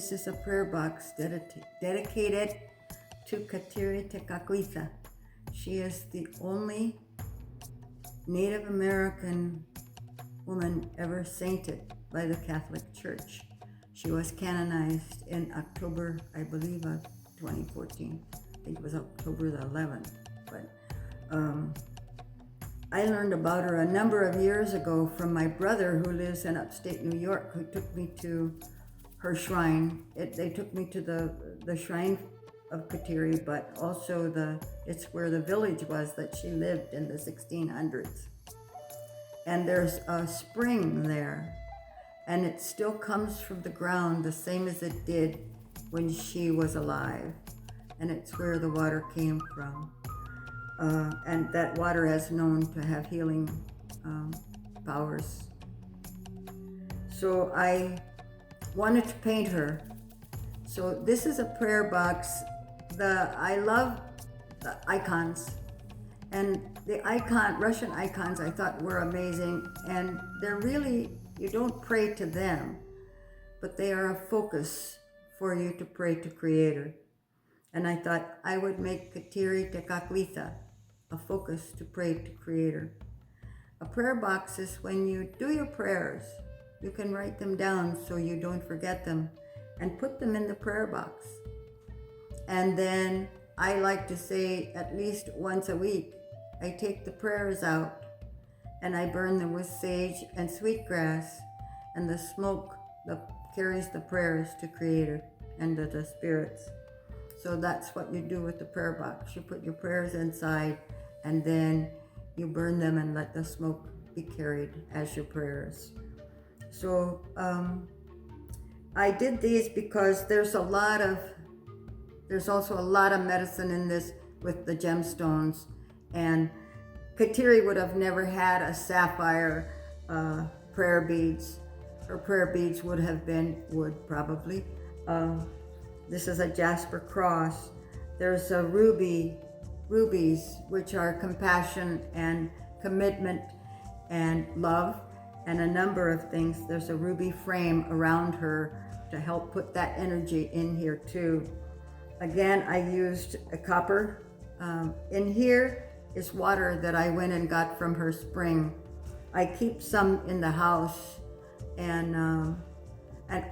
This is a prayer box dedicated to Kateri Tekakwitha. She is the only Native American woman ever sainted by the Catholic Church. She was canonized in October, I believe, of 2014. I think it was October the 11th. But I learned about her a number of years ago from my brother who lives in upstate New York, who took me to her shrine. They took me to the shrine of Kateri, but also it's where the village was that she lived in the 1600s. And there's a spring there, and it still comes from the ground the same as it did when she was alive. And it's where the water came from. And that water is known to have healing powers. So I wanted to paint her. So this is a prayer box. I love the icons. And the Russian icons I thought were amazing. And they're really, you don't pray to them, but they are a focus for you to pray to Creator. And I thought I would make Kateri Tekakwitha a focus to pray to Creator. A prayer box is when you do your prayers, you can write them down so you don't forget them and put them in the prayer box. And then I like to say at least once a week, I take the prayers out and I burn them with sage and sweetgrass, and the smoke carries the prayers to Creator and to the spirits. So that's what you do with the prayer box. You put your prayers inside and then you burn them and let the smoke be carried as your prayers. So I did these because there's also a lot of medicine in this with the gemstones. And Kateri would have never had a sapphire prayer beads. Her prayer beads would have been wood, probably. This is a jasper cross. There's a rubies, which are compassion and commitment and love, and a number of things. There's a ruby frame around her to help put that energy in here too. Again, I used a copper. In here is water that I went and got from her spring. I keep some in the house and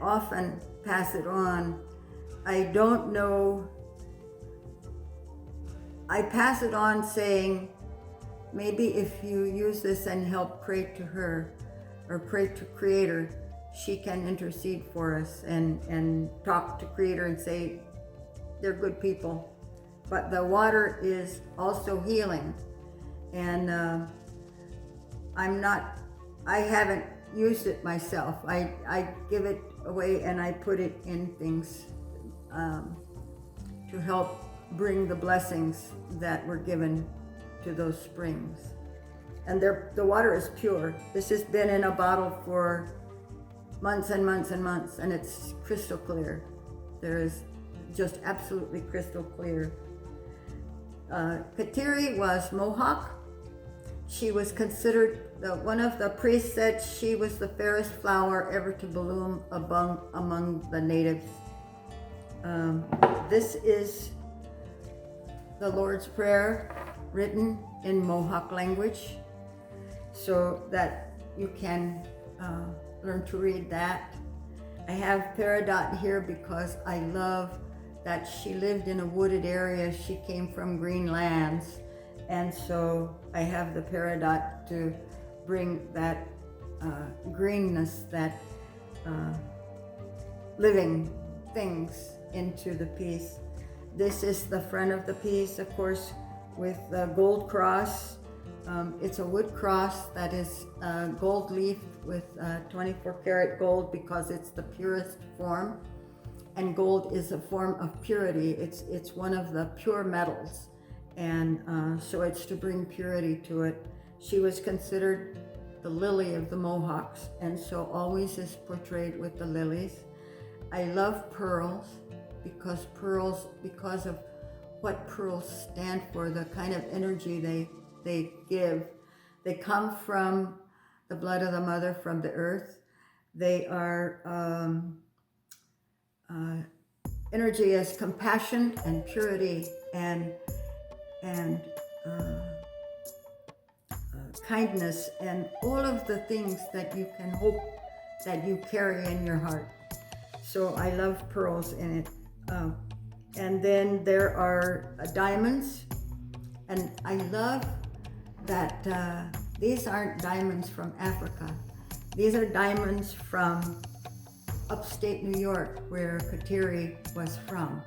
often pass it on. I don't know. I pass it on saying, maybe if you use this and help pray to her or pray to Creator, she can intercede for us and talk to Creator and say, they're good people. But the water is also healing. And I haven't used it myself. I give it away and I put it in things to help bring the blessings that were given to those springs. And the water is pure. This has been in a bottle for months and months and months, and it's crystal clear. There is just absolutely crystal clear. Kateri was Mohawk. She was considered, one of the priests said she was the fairest flower ever to bloom among the natives. This is the Lord's Prayer written in Mohawk language, so that you can learn to read that. I have Peridot here because I love that she lived in a wooded area. She came from green lands, and so I have the Peridot to bring that greenness, that living things into the piece. This is the front of the piece, of course, with the gold cross. It's a wood cross that is gold leaf with 24 karat gold because it's the purest form. And gold is a form of purity. It's one of the pure metals. And so it's to bring purity to it. She was considered the lily of the Mohawks, and so always is portrayed with the lilies. I love pearls because of what pearls stand for, the kind of energy they give. They come from the blood of the mother, from the earth. They are energy as compassion and purity and kindness and all of the things that you can hope that you carry in your heart. So I love pearls in it. And then there are diamonds, and I love that these aren't diamonds from Africa. These are diamonds from upstate New York, where Kateri was from,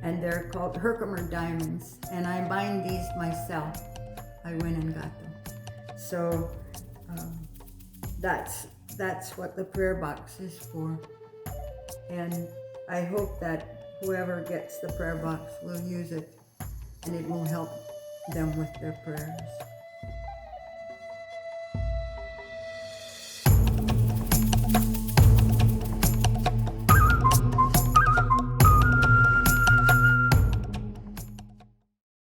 and they're called Herkimer Diamonds, and I'm buying these myself. I went and got them. So that's what the prayer box is for, and I hope that whoever gets the prayer box will use it, and it will help them with their prayers.